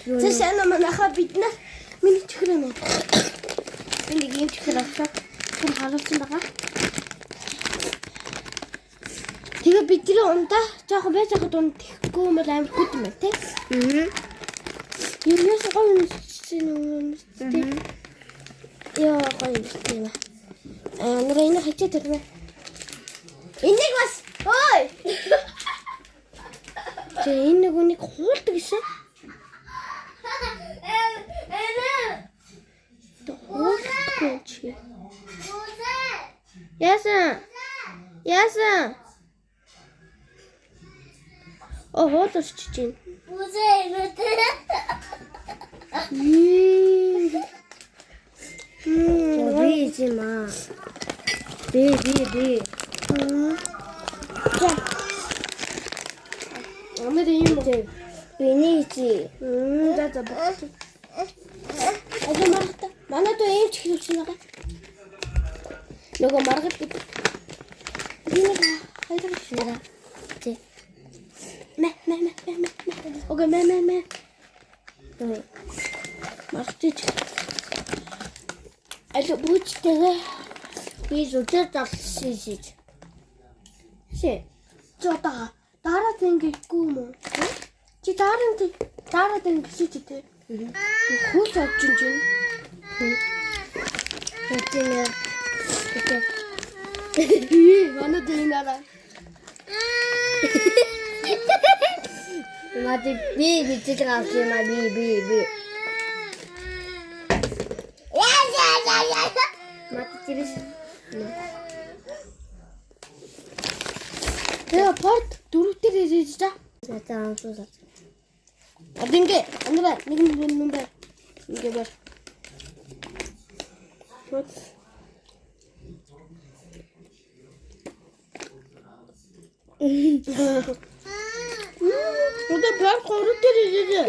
За сайн манайха бид нар миний чихрээ нэ. Энийг юм чихрээ авчаад хүн харуулсан байгаа. Тэгээ бидний ундаа жоохон байж хаад унд тэхгүй юм бол амар гүт юм байна тий. Юунаас гоё юм тий. Яа гоё юм. Нурайна хачаад ирмэ. Энийг бас ой. Тэ энэ нэг хуурдаг гэсэн. Хуурдаг. Яасан. Оо хоолорч чинь. Бийма. Би. За. Амэр юм уу? Бинийчи. За. Маргата. Манай дөө ийм ч хэлүүлсэн байгаа. Нөгөө маргат бид. Энийг хайдаг шира. Тэ. Мэ. Окей, мэ. Маргатич. Аль бүчтэйгээ би зүтэр давсхийж. Шээ. Жотаа. Дараа тэнгихгүй юм уу? Чи дараа тэнгиж тэ. Хүүс авч чинь. Гэтээ. Манай дийнара. Мати би бичиж авч юм аа би. Мати чирис. Тэгээ порт дөрөвтөр ирээж та. Натаа амсуулаа. Адингээ андра нэг нүмбэ. Ингээ бар. Вот. Уdah berapa korut dia?